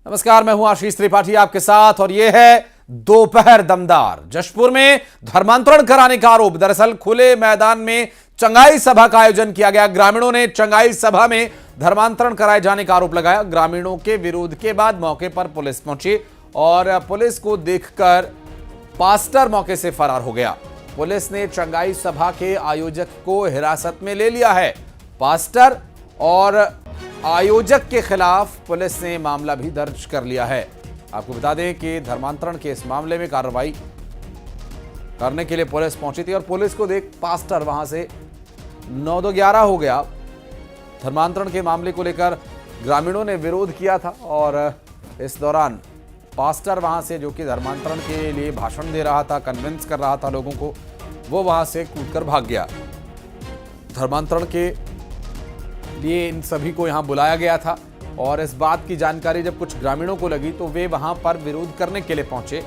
नमस्कार, मैं हूं आशीष त्रिपाठी आपके साथ और यह है दोपहर दमदार। जशपुर में धर्मांतरण कराने का आरोप। दरअसल खुले मैदान में चंगाई सभा का आयोजन किया गया। ग्रामीणों ने चंगाई सभा में धर्मांतरण कराए जाने का आरोप लगाया। ग्रामीणों के विरोध के बाद मौके पर पुलिस पहुंची और पुलिस को देखकर पास्टर मौके से फरार हो गया। पुलिस ने चंगाई सभा के आयोजक को हिरासत में ले लिया है। पास्टर और आयोजक के खिलाफ पुलिस ने मामला भी दर्ज कर लिया है। आपको बता दें कि धर्मांतरण के इस मामले में कार्रवाई करने के लिए पुलिस पहुंची थी और पुलिस को देख पास्टर वहां से 9-11 हो गया। धर्मांतरण के मामले को लेकर ग्रामीणों ने विरोध किया था और इस दौरान पास्टर वहां से, जो कि धर्मांतरण के लिए भाषण दे रहा था, कन्विंस कर रहा था लोगों को, वो वहां से कूदकर भाग गया। धर्मांतरण के लिए इन सभी को यहां बुलाया गया था और इस बात की जानकारी जब कुछ ग्रामीणों को लगी तो वे वहां पर विरोध करने के लिए पहुंचे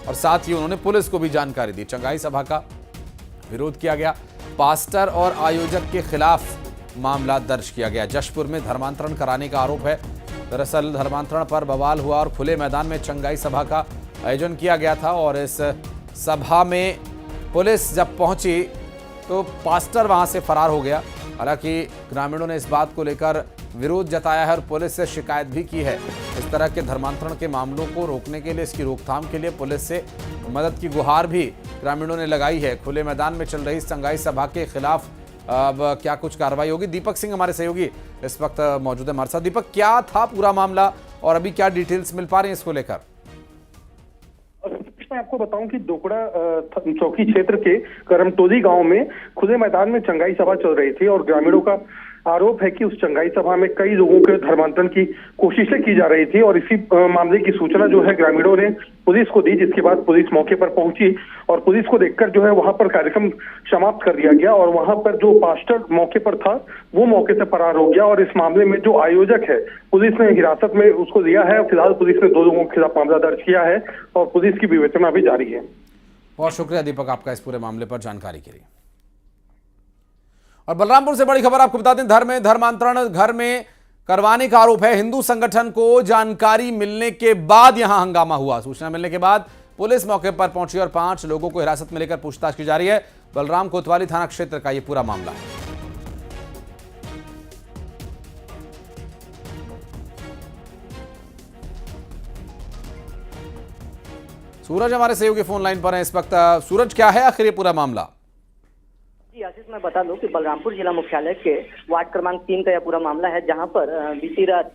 और साथ ही उन्होंने पुलिस को भी जानकारी दी। चंगाई सभा का विरोध किया गया। पास्टर और आयोजक के खिलाफ मामला दर्ज किया गया। जशपुर में धर्मांतरण कराने का आरोप है। दरअसल धर्मांतरण पर बवाल हुआ और खुले मैदान में चंगाई सभा का आयोजन किया गया था और इस सभा में पुलिस जब पहुंची तो पास्टर वहां से फरार हो गया। हालांकि ग्रामीणों ने इस बात को लेकर विरोध जताया है और पुलिस से शिकायत भी की है। इस तरह के धर्मांतरण के मामलों को रोकने के लिए, इसकी रोकथाम के लिए पुलिस से मदद की गुहार भी ग्रामीणों ने लगाई है। खुले मैदान में चल रही चंगाई सभा के खिलाफ अब क्या कुछ कार्रवाई होगी? दीपक सिंह हमारे सहयोगी इस वक्त मौजूद है हमारे साथ। दीपक, क्या था पूरा मामला और अभी क्या डिटेल्स मिल पा रही है इसको लेकर? मैं आपको बताऊं कि दोकड़ा चौकी क्षेत्र के करमटोली गांव में खुले मैदान में चंगाई सभा चल रही थी और ग्रामीणों का आरोप है कि उस चंगाई सभा में कई लोगों के धर्मांतरण की कोशिशें की जा रही थी और इसी मामले की सूचना जो है ग्रामीणों ने पुलिस को दी, जिसके बाद पुलिस मौके पर पहुंची और पुलिस को देखकर जो है वहां पर कार्यक्रम समाप्त कर दिया गया और वहां पर जो पास्टर मौके पर था वो मौके से फरार हो गया और इस मामले में जो आयोजक है पुलिस ने हिरासत में उसको लिया है। फिलहाल पुलिस ने 2 लोगों के खिलाफ मामला दर्ज किया है और पुलिस की विवेचना भी जारी है। बहुत शुक्रिया दीपक आपका इस पूरे मामले पर जानकारी के लिए। और बलरामपुर से बड़ी खबर आपको बता दें, धर्मांतरण घर में करवाने का आरोप है। हिंदू संगठन को जानकारी मिलने के बाद यहां हंगामा हुआ। सूचना मिलने के बाद पुलिस मौके पर पहुंची और 5 लोगों को हिरासत में लेकर पूछताछ की जा रही है। बलराम कोतवाली थाना क्षेत्र का यह पूरा मामला है। सूरज हमारे सहयोगी फोन लाइन पर है इस वक्त। सूरज, क्या है आखिर ये पूरा मामला? जी आशीष, मैं बता दूं कि बलरामपुर जिला मुख्यालय के वार्ड क्रमांक 3 का यह पूरा मामला है, जहां पर बीती रात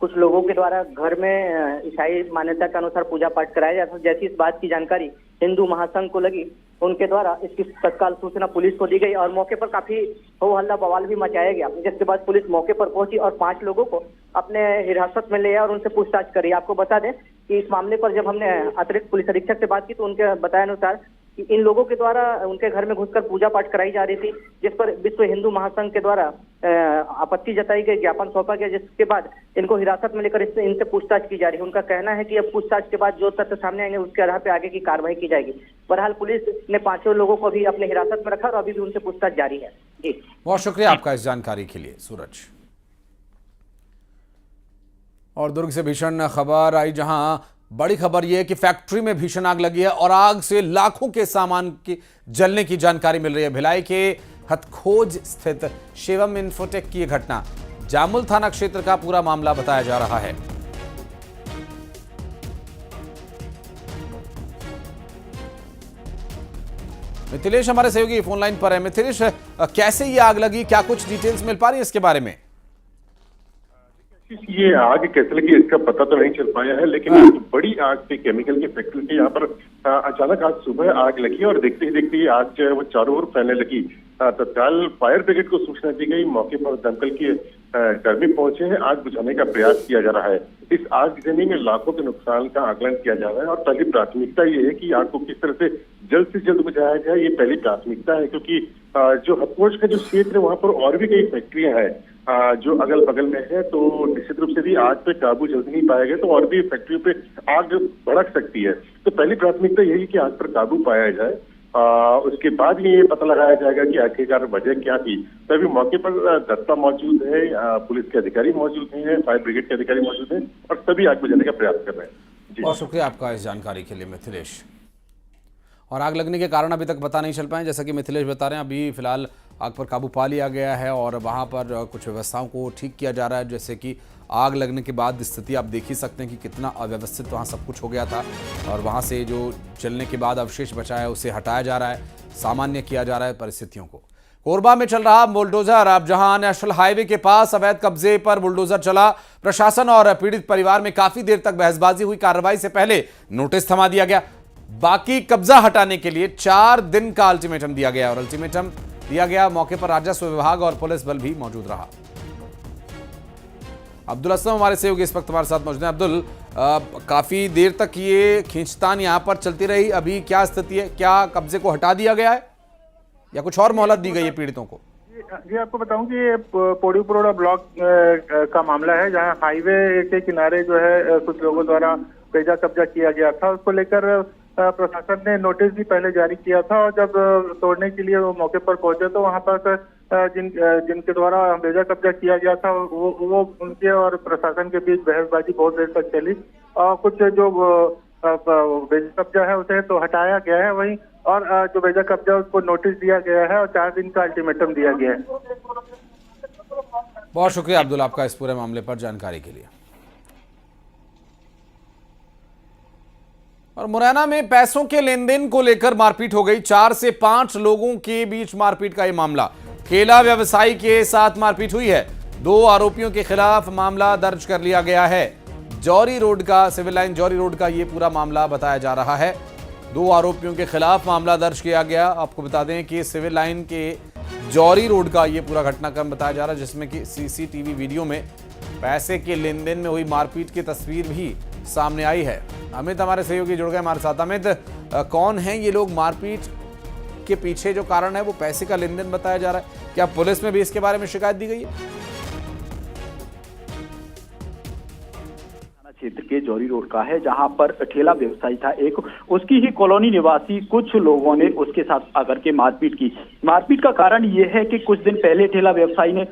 कुछ लोगों के द्वारा घर में ईसाई मान्यता के अनुसार पूजा पाठ कराया जाता। जैसी इस बात की जानकारी हिंदू महासंघ को लगी, उनके द्वारा इसकी तत्काल सूचना पुलिस को दी गई और मौके पर काफी हो हल्ला बवाल भी मचाया गया। जिसके बाद पुलिस मौके पर पहुंची और 5 लोगों को अपने हिरासत में लिया और उनसे पूछताछ करी। आपको बता दें कि इस मामले पर जब हमने अतिरिक्त पुलिस अधीक्षक से बात की तो उनके बताए अनुसार कि इन लोगों के द्वारा उनके घर में घुसकर पूजा पाठ कराई जा रही थी, जिस पर विश्व हिंदू महासंघ के द्वारा आपत्ति जताई गई, ज्ञापन सौंपा गया, जिसके बाद इनको हिरासत में लेकर इनसे पूछताछ की जा रही है। उनका कहना है कि अब पूछताछ के बाद जो तथ्य सामने आएंगे उसके आधार पर आगे की कार्रवाई की जाएगी। बहरहाल पुलिस ने 5 लोगों को भी अपने हिरासत में रखा और अभी भी उनसे पूछताछ जारी है। जी, बहुत शुक्रिया आपका इस जानकारी के लिए सूरज। और दुर्ग से भीषण खबर आई, जहां बड़ी खबर यह है कि फैक्ट्री में भीषण आग लगी है और आग से लाखों के सामान की जलने की जानकारी मिल रही है। भिलाई के हथखोज स्थित शिवम इन्फोटेक की यह घटना जामुल थाना क्षेत्र का पूरा मामला बताया जा रहा है। मिथिलेश हमारे सहयोगी फोन लाइन पर है। मिथिलेश, कैसे ये आग लगी, क्या कुछ डिटेल्स मिल पा रही है इसके बारे में? ये आग कैसे लगी इसका पता तो नहीं चल पाया है, लेकिन एक बड़ी आग थी केमिकल की फैक्ट्री थी। यहाँ पर अचानक आज सुबह आग लगी और देखते ही आग जो है वो चारों ओर फैलने लगी। तत्काल फायर ब्रिगेड को सूचना दी गई। मौके पर दमकल के कर्मी पहुंचे हैं। आग बुझाने का प्रयास किया जा रहा है। इस आग बुझाने में लाखों के नुकसान का आकलन किया जा रहा है और पहली प्राथमिकता ये है कि आग को किस तरह से जल्द बुझाया जाए, ये पहली प्राथमिकता है। क्योंकि जो हथखोज का जो क्षेत्र है वहाँ पर और भी कई फैक्ट्रियां हैं जो अगल बगल में है, तो निश्चित रूप से भी आग पे काबू जल्द नहीं पाया गया तो और भी फैक्ट्रियों पे आग भड़क सकती है। तो पहली प्राथमिकता यही कि आग पर काबू पाया जाए। उसके बाद ही ये पता लगाया जाएगा कि आखिरकार वजह क्या थी। तभी मौके पर दस्ता मौजूद है, पुलिस के अधिकारी मौजूद हैं, फायर ब्रिगेड के अधिकारी मौजूद हैं और सभी आग बुझाने का प्रयास कर रहे हैं। जी बहुत शुक्रिया आपका इस जानकारी के लिए मिथिलेश। और आग लगने के कारण अभी तक पता नहीं चल पाए, जैसा कि मिथिलेश बता रहे हैं। अभी फिलहाल आग पर काबू पा लिया गया है और वहां पर कुछ व्यवस्थाओं को ठीक किया जा रहा है। जैसे कि आग लगने के बाद स्थिति आप देख ही सकते हैं कि कितना अव्यवस्थित वहां सब कुछ हो गया था और वहां से जो जलने के बाद अवशेष बचा है उसे हटाया जा रहा है, सामान्य किया जा रहा है परिस्थितियों को। कोरबा में चल रहा बुलडोजर, अब जहां नेशनल हाईवे के पास अवैध कब्जे पर बुलडोजर चला, प्रशासन और पीड़ित परिवार में काफी देर तक बहसबाजी हुई। कार्रवाई से पहले नोटिस थमा दिया गया, बाकी कब्जा हटाने के लिए 4 दिन का अल्टीमेटम दिया गया और अल्टीमेटम दिया गया। मौके पर राजस्व विभाग और पुलिस बल भी मौजूद रहा। अब्दुल असलम हमारे सहयोगी इस वक्त हमारे साथ मौजूद हैं। अब्दुल, काफी देर तक ये खींचतान यहां पर चलती रही, अभी क्या स्थिति है? क्या कब्जे को हटा दिया गया है या कुछ और मोहलत दी गई है पीड़ितों को? जी आपको बताऊं कि ये पौड़ी पुरोड़ा ब्लॉक का मामला है, जहां हाईवे के किनारे जो है कुछ लोगों द्वारा बेजा कब्जा किया गया था। उसको लेकर प्रशासन ने नोटिस भी पहले जारी किया था और जब तोड़ने के लिए वो मौके पर पहुंचे तो वहां पर जिनके द्वारा बेजा कब्जा किया गया था वो उनके और प्रशासन के बीच बहसबाजी बहुत देर तक चली और कुछ जो बेजा कब्जा है उसे तो हटाया गया है वहीं, और जो बेजा कब्जा उसको नोटिस दिया गया है और 4 दिन का अल्टीमेटम दिया गया है। बहुत शुक्रिया अब्दुल आपका इस पूरे मामले पर जानकारी के लिए। और मुरैना में पैसों के लेन देन को लेकर मारपीट हो गई। 4 से 5 लोगों के बीच मारपीट का यह मामला, ठेला व्यवसायी के साथ मारपीट हुई है। 2 आरोपियों के खिलाफ मामला दर्ज कर लिया गया है। जौरी रोड का, सिविल लाइन जौरी रोड का यह पूरा मामला बताया जा रहा है। 2 आरोपियों के खिलाफ मामला दर्ज किया गया। आपको बता दें कि सिविल लाइन के जौरी रोड का यह पूरा घटनाक्रम बताया जा रहा है, जिसमें कि सीसीटीवी वीडियो में पैसे के लेन देन में हुई मारपीट की तस्वीर भी सामने आई है। अमित हमारे सहयोगी जुड़ गए हमारे साथ। अमित, कौन हैं ये लोग? मारपीट के पीछे जो कारण है वो पैसे का लेन देन बताया जा रहा है। क्या पुलिस में भी इसके बारे में शिकायत दी गई है? क्षेत्र के जौरी रोड का है, जहां पर ठेला व्यवसायी था एक, उसकी ही कॉलोनी निवासी कुछ लोगों ने उसके साथ आकर के मारपीट की। मारपीट का कारण यह है कि कुछ दिन पहले ठेला व्यवसायी ने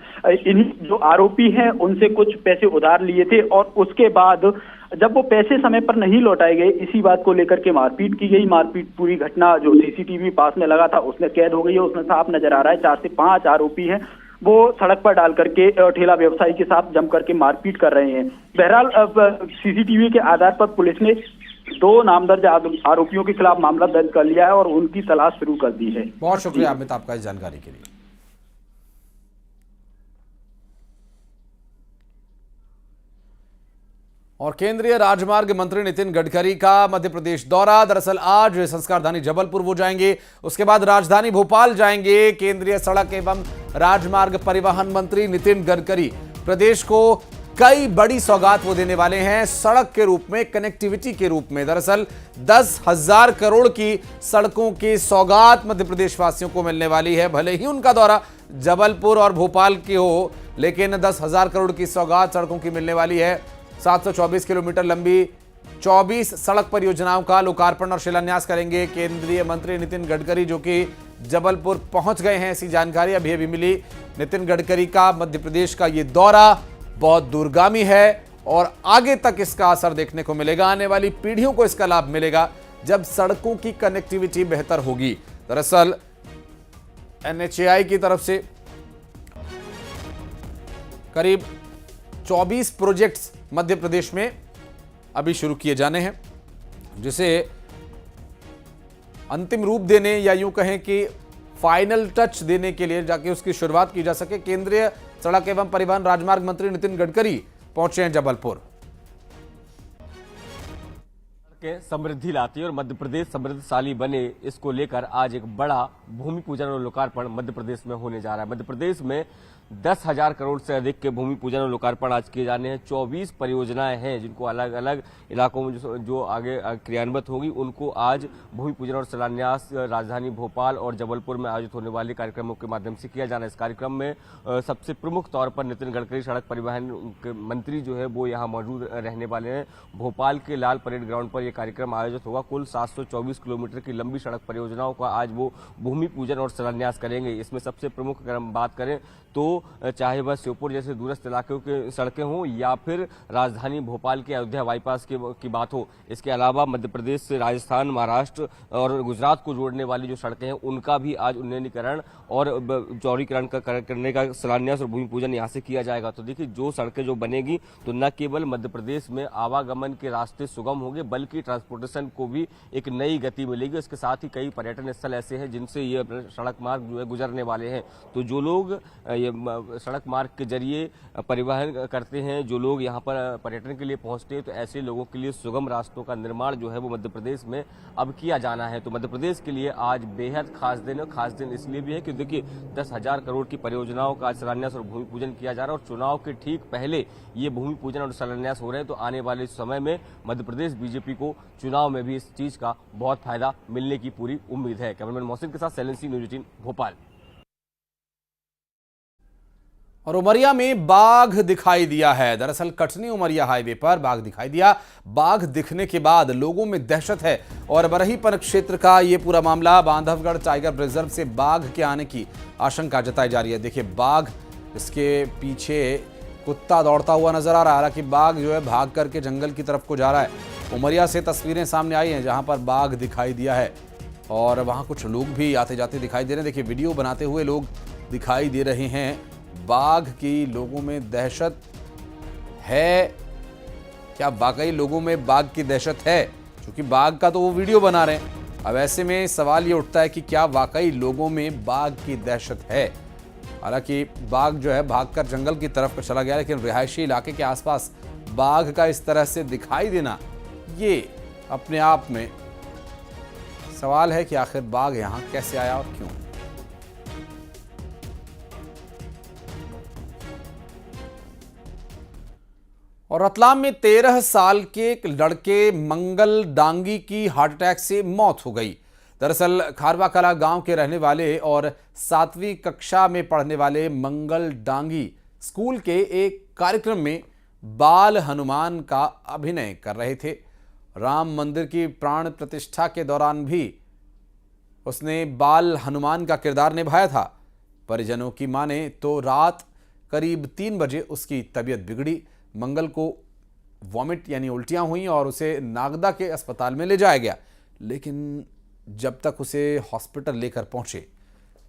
इन्हीं जो आरोपी हैं उनसे कुछ पैसे उधार लिए थे और उसके बाद जब वो पैसे समय पर नहीं लौटाए गए, इसी बात को लेकर के मारपीट की गई। मारपीट पूरी घटना जो सीसीटीवी पास में लगा था उसमें कैद हो गई है। उसमें साफ नजर आ रहा है 4 से 5 आरोपी हैं, वो सड़क पर डाल करके ठेला व्यवसायी के साथ जम करके मारपीट कर रहे हैं। बहरहाल सीसीटीवी के आधार पर पुलिस ने 2 नामदर्ज आरोपियों के खिलाफ मामला दर्ज कर लिया है और उनकी तलाश शुरू कर दी है। बहुत शुक्रिया अमित आपका इस जानकारी के लिए। और केंद्रीय राजमार्ग मंत्री नितिन गडकरी का मध्य प्रदेश दौरा, दरअसल आज संस्कारधानी जबलपुर वो जाएंगे, उसके बाद राजधानी भोपाल जाएंगे। केंद्रीय सड़क एवं राजमार्ग परिवहन मंत्री नितिन गडकरी प्रदेश को कई बड़ी सौगात वो देने वाले हैं, सड़क के रूप में, कनेक्टिविटी के रूप में। दरअसल 10,000 करोड़ की सड़कों की सौगात मध्य प्रदेश वासियों को मिलने वाली है। भले ही उनका दौरा जबलपुर और भोपाल की हो, लेकिन 10,000 करोड़ की सौगात सड़कों की मिलने वाली है। 724 किलोमीटर लंबी 24 सड़क परियोजनाओं का लोकार्पण और शिलान्यास करेंगे केंद्रीय मंत्री नितिन गडकरी, जो कि जबलपुर पहुंच गए हैं। ऐसी जानकारी अभी मिली। नितिन गडकरी का मध्य प्रदेश का ये दौरा बहुत दूरगामी है और आगे तक इसका असर देखने को मिलेगा। आने वाली पीढ़ियों को इसका लाभ मिलेगा जब सड़कों की कनेक्टिविटी बेहतर होगी। दरअसल NHAI की तरफ से करीब 24 प्रोजेक्ट्स मध्य प्रदेश में अभी शुरू किए जाने हैं, जिसे अंतिम रूप देने या यूं कहें कि फाइनल टच देने के लिए जाके उसकी शुरुआत की जा सके। केंद्रीय सड़क एवं परिवहन राजमार्ग मंत्री नितिन गडकरी पहुंचे हैं जबलपुर। के समृद्धि लाती है और मध्य प्रदेश समृद्धशाली बने, इसको लेकर आज एक बड़ा भूमि पूजन और लोकार्पण मध्य प्रदेश में होने जा रहा है। मध्य प्रदेश में 10,000 करोड़ से अधिक के भूमि पूजन और लोकार्पण आज किए जाने हैं। 24 परियोजनाएं हैं जिनको अलग अलग इलाकों में जो आगे क्रियान्वित होगी, उनको आज भूमि पूजन और शिलान्यास राजधानी भोपाल और जबलपुर में आयोजित होने वाले कार्यक्रमों के माध्यम से किया जाना है। इस कार्यक्रम में सबसे प्रमुख तौर पर नितिन गडकरी सड़क परिवहन मंत्री जो है वो यहाँ मौजूद रहने वाले हैं। भोपाल के लाल परेड ग्राउंड पर ये कार्यक्रम आयोजित होगा। कुल 724 किलोमीटर की लंबी सड़क परियोजनाओं का आज वो भूमि पूजन और शिलान्यास करेंगे। इसमें सबसे प्रमुख अगर हम बात करें तो चाहे वह श्योपुर जैसे दूरस्थ इलाकों के सड़कें हों या फिर राजधानी भोपाल के अयोध्या बाईपास की बात हो, इसके अलावा मध्य प्रदेश से राजस्थान, महाराष्ट्र और गुजरात को जोड़ने वाली जो सड़कें हैं उनका भी आज उन्नयनीकरण और चौड़ीकरण करने का शिलान्यास और भूमि पूजन यहाँ से किया जाएगा। तो देखिए, जो सड़कें जो बनेगी तो न केवल मध्य प्रदेश में आवागमन के रास्ते सुगम होंगे बल्कि ट्रांसपोर्टेशन को भी एक नई गति मिलेगी। इसके साथ ही कई पर्यटन स्थल ऐसे हैं जिनसे ये सड़क मार्ग जो है गुजरने वाले हैं। तो जो लोग ये सड़क मार्ग के जरिए परिवहन करते हैं, जो लोग यहाँ पर पर्यटन के लिए पहुंचते हैं, तो ऐसे लोगों के लिए सुगम रास्तों का निर्माण जो है वो मध्य प्रदेश में अब किया जाना है। तो मध्य प्रदेश के लिए आज बेहद खास दिन है। खास दिन इसलिए भी है कि देखिए 10,000 करोड़ की परियोजनाओं का शिलान्यास और भूमि पूजन किया जा रहा है और चुनाव के ठीक पहले ये भूमि पूजन और शिलान्यास हो रहे हैं। तो आने वाले समय में मध्य प्रदेश बीजेपी को चुनाव में भी इस चीज का बहुत फायदा मिलने की पूरी उम्मीद है। कैमरामैन मोहसिन के साथ सैलेंसी, न्यूज 18 भोपाल। और उमरिया में बाघ दिखाई दिया है। दरअसल कटनी उमरिया हाईवे पर बाघ दिखाई दिया। बाघ दिखने के बाद लोगों में दहशत है और बरहीपन क्षेत्र का ये पूरा मामला। बांधवगढ़ टाइगर रिजर्व से बाघ के आने की आशंका जताई जा रही है। देखिए, बाघ, इसके पीछे कुत्ता दौड़ता हुआ नजर आ रहा है। हालांकि बाघ जो है भाग करके जंगल की तरफ को जा रहा है। उमरिया से तस्वीरें सामने आई हैं जहां पर बाघ दिखाई दिया है और वहां कुछ लोग भी आते जाते दिखाई दे रहे हैं। देखिए, वीडियो बनाते हुए लोग दिखाई दे रहे हैं। बाघ की लोगों में दहशत है। क्या वाकई लोगों में बाघ की दहशत है? क्योंकि बाघ का तो वो वीडियो बना रहे हैं। अब ऐसे में सवाल ये उठता है कि क्या वाकई लोगों में बाघ की दहशत है? हालांकि बाघ जो है भागकर जंगल की तरफ चला गया, लेकिन रिहायशी इलाके के आसपास बाघ का इस तरह से दिखाई देना, ये अपने आप में सवाल है कि आखिर बाघ यहां कैसे आया और क्यों। और रतलाम में 13 साल के एक लड़के मंगल डांगी की हार्ट अटैक से मौत हो गई। दरअसल खारवा कला गांव के रहने वाले और 7वीं कक्षा में पढ़ने वाले मंगल डांगी स्कूल के एक कार्यक्रम में बाल हनुमान का अभिनय कर रहे थे। राम मंदिर की प्राण प्रतिष्ठा के दौरान भी उसने बाल हनुमान का किरदार निभाया था। परिजनों की माने तो रात करीब 3 बजे उसकी तबीयत बिगड़ी। मंगल को वॉमिट यानी उल्टियां हुई और उसे नागदा के अस्पताल में ले जाया गया, लेकिन जब तक उसे हॉस्पिटल लेकर पहुंचे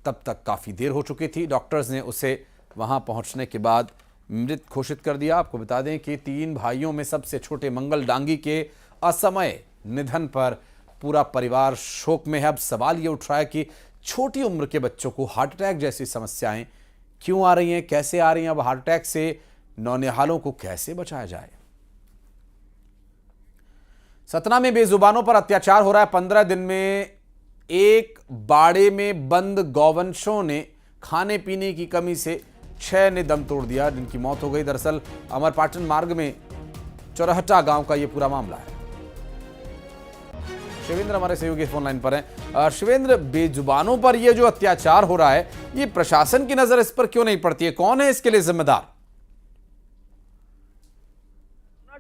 तब तक काफ़ी देर हो चुकी थी। डॉक्टर्स ने उसे वहां पहुंचने के बाद मृत घोषित कर दिया। आपको बता दें कि 3 भाइयों में सबसे छोटे मंगल डांगी के असमय निधन पर पूरा परिवार शोक में है। अब सवाल ये उठ रहा है कि छोटी उम्र के बच्चों को हार्ट अटैक जैसी समस्याएं क्यों आ रही हैं, कैसे आ रही हैं? अब हार्ट अटैक से नौनिहालों को कैसे बचाया जाए? सतना में बेजुबानों पर अत्याचार हो रहा है। 15 दिन में एक बाड़े में बंद गौवंशों ने खाने पीने की कमी से 6 ने दम तोड़ दिया, जिनकी मौत हो गई। दरअसल अमरपाटन मार्ग में चौराहटा गांव का यह पूरा मामला है। शिवेंद्र हमारे सहयोगी फोन लाइन पर हैं। शिवेंद्र, बेजुबानों पर यह जो अत्याचार हो रहा है, ये प्रशासन की नजर इस पर क्यों नहीं पड़ती है? कौन है इसके लिए जिम्मेदार?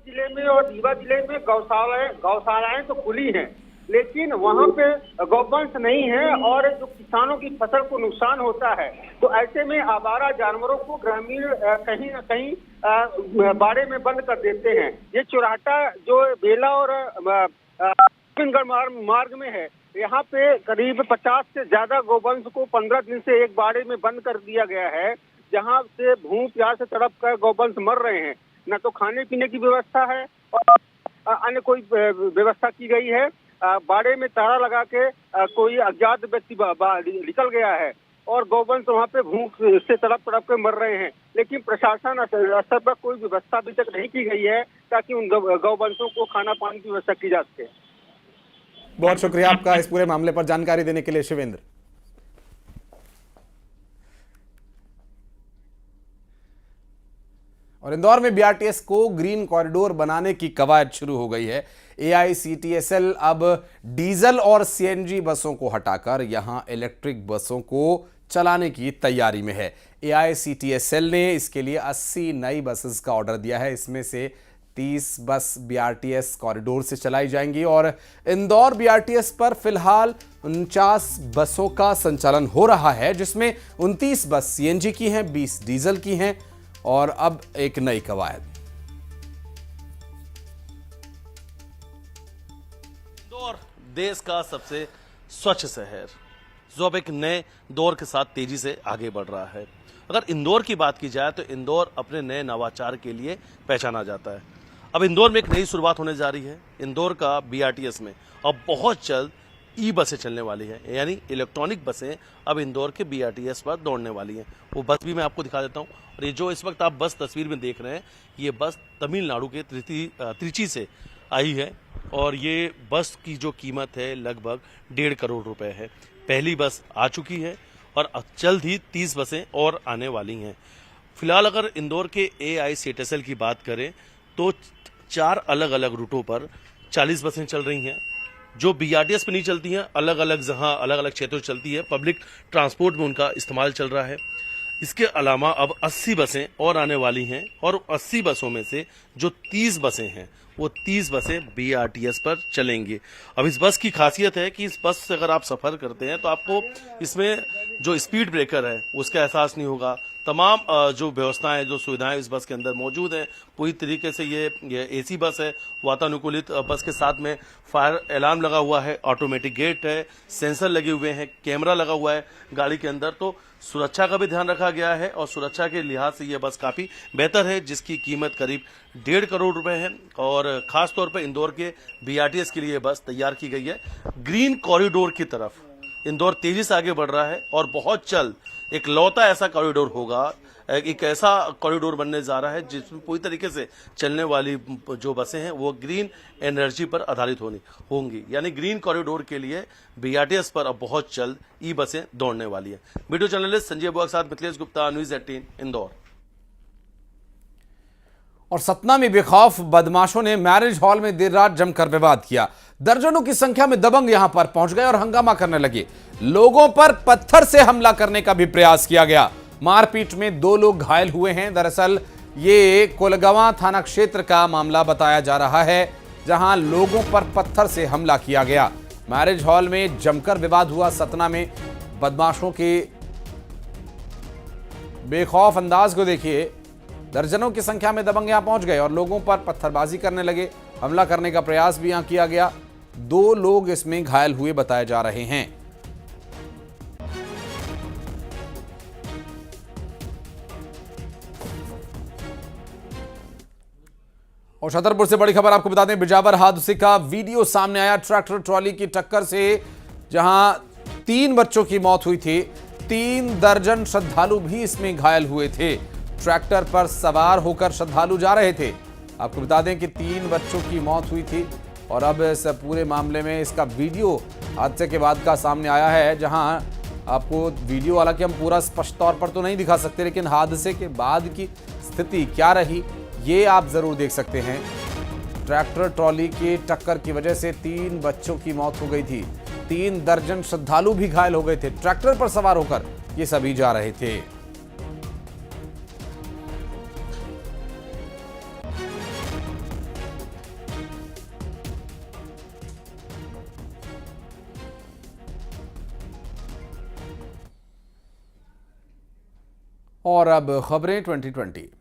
जिले में और रीवा जिले में गौशालाएं तो खुली हैं, लेकिन वहां पे गौवंश नहीं है और जो किसानों की फसल को नुकसान होता है, तो ऐसे में आवारा जानवरों को ग्रामीण कहीं न कहीं बाड़े में बंद कर देते हैं। ये चौराहटा जो बेला और मार्ग में है, यहाँ पे करीब 50 से ज्यादा गौवंश को 15 दिन से एक बाड़े में बंद कर दिया गया है, जहाँ से भूख प्यास से तड़प कर गौवंश मर रहे हैं। न तो खाने पीने की व्यवस्था है और अन्य कोई व्यवस्था की गई है। बाड़े में ताला लगा के कोई अज्ञात व्यक्ति निकल गया है और गौवंश वहाँ पे भूख से तड़प कर मर रहे हैं, लेकिन प्रशासन स्तर पर कोई व्यवस्था अभी तक नहीं की गई है ताकि उन गौवंशों को खाना पानी की व्यवस्था की जा सके। बहुत शुक्रिया आपका इस पूरे मामले पर जानकारी देने के लिए शिवेंद्र। और इंदौर में बीआरटीएस को ग्रीन कॉरिडोर बनाने की कवायद शुरू हो गई है। एआईसीटीएसएल अब डीजल और सीएनजी बसों को हटाकर यहां इलेक्ट्रिक बसों को चलाने की तैयारी में है। एआईसीटीएसएल ने इसके लिए 80 नई बसेस का ऑर्डर दिया है। इसमें से 30 बस बीआरटीएस कॉरिडोर से चलाई जाएंगी और इंदौर बीआरटीएस पर फिलहाल 49 बसों का संचालन हो रहा है, जिसमें 29 बस सीएनजी की हैं, 20 डीजल की हैं और अब एक नई कवायद। इंदौर देश का सबसे स्वच्छ शहर जो अब एक नए दौर के साथ तेजी से आगे बढ़ रहा है। अगर इंदौर की बात की जाए तो इंदौर अपने नए नवाचार के लिए पहचाना जाता है। अब इंदौर में एक नई शुरुआत होने जा रही है। इंदौर का बीआरटीएस में अब बहुत जल्द ई बसें चलने वाली हैं, यानी इलेक्ट्रॉनिक बसें अब इंदौर के बीआरटीएस पर दौड़ने वाली हैं। वो बस भी मैं आपको दिखा देता हूँ। और ये जो इस वक्त आप बस तस्वीर में देख रहे हैं, ये बस तमिलनाडु के त्रिची से आई है और ये बस की जो कीमत है लगभग 1.5 करोड़ रुपए है। पहली बस आ चुकी है और जल्द ही 30 बसें और आने वाली हैं। फिलहाल अगर इंदौर के AICTSL की बात करें तो 4 अलग अलग रूटों पर 40 बसें चल रही हैं, जो बीआरटीएस पे नहीं चलती हैं। अलग अलग जहां अलग अलग क्षेत्रों चलती है, पब्लिक ट्रांसपोर्ट में उनका इस्तेमाल चल रहा है। इसके अलावा अब 80 बसें और आने वाली हैं और 80 बसों में से जो 30 बसें हैं वो 30 बसें बीआरटीएस पर चलेंगी। अब इस बस की खासियत है कि इस बस से अगर आप सफर करते हैं तो आपको इसमें जो स्पीड ब्रेकर है उसका एहसास नहीं होगा। तमाम जो व्यवस्थाएं, जो सुविधाएं इस बस के अंदर मौजूद हैं, पूरी तरीके से ये एसी बस है, वातानुकूलित बस के साथ में फायर अलार्म लगा हुआ है, ऑटोमेटिक गेट है, सेंसर लगे हुए हैं, कैमरा लगा हुआ है गाड़ी के अंदर। तो सुरक्षा का भी ध्यान रखा गया है और सुरक्षा के लिहाज से ये बस काफी बेहतर है, जिसकी कीमत करीब 1.5 करोड़ रुपए है। और खास तौर पर इंदौर के बीआरटीएस के लिए बस तैयार की गई है। ग्रीन कॉरिडोर की तरफ इंदौर तेजी से आगे बढ़ रहा है और बहुत जल्द एक लौता ऐसा कॉरिडोर होगा, एक ऐसा कॉरिडोर बनने जा रहा है जिसमें पूरी तरीके से चलने वाली जो बसें हैं वो ग्रीन एनर्जी पर आधारित होंगी। यानी ग्रीन कॉरिडोर के लिए बीआरटीएस पर अब बहुत जल्द ई बसें दौड़ने वाली है। वीडियो जर्नलिस्ट संजय बुआ के साथ मिथिलेश गुप्ता, न्यूज़ 18 इंदौर। और सतना में बेखौफ बदमाशों ने मैरिज हॉल में देर रात जमकर विवाद किया। दर्जनों की संख्या में दबंग यहां पर पहुंच गए और हंगामा करने लगे। लोगों पर पत्थर से हमला करने का भी प्रयास किया गया। मारपीट में 2 लोग घायल हुए हैं। दरअसल ये कोलगवां थाना क्षेत्र का मामला बताया जा रहा है, जहां लोगों पर पत्थर से हमला किया गया। मैरिज हॉल में जमकर विवाद हुआ। सतना में बदमाशों के बेखौफ अंदाज को देखिए। दर्जनों की संख्या में दबंग यहां पहुंच गए और लोगों पर पत्थरबाजी करने लगे। हमला करने का प्रयास भी यहां किया गया। 2 लोग इसमें घायल हुए बताए जा रहे हैं। और छतरपुर से बड़ी खबर आपको बता दें, बिजावर हादसे का वीडियो सामने आया। ट्रैक्टर ट्रॉली की टक्कर से जहां 3 बच्चों की मौत हुई थी, 3 दर्जन श्रद्धालु भी इसमें घायल हुए थे। ट्रैक्टर पर सवार होकर श्रद्धालु जा रहे थे। आपको बता दें कि 3 बच्चों की मौत हुई थी और अब इस पूरे मामले में इसका वीडियो हादसे के बाद का सामने आया है, जहां आपको वीडियो हालांकि हम पूरा स्पष्ट तौर पर तो नहीं दिखा सकते, लेकिन हादसे के बाद की स्थिति क्या रही ये आप जरूर देख सकते हैं। ट्रैक्टर ट्रॉली की टक्कर की वजह से 3 बच्चों की मौत हो गई थी, 3 दर्जन श्रद्धालु भी घायल हो गए थे। ट्रैक्टर पर सवार होकर ये सभी जा रहे थे। और अब खबरें 2020।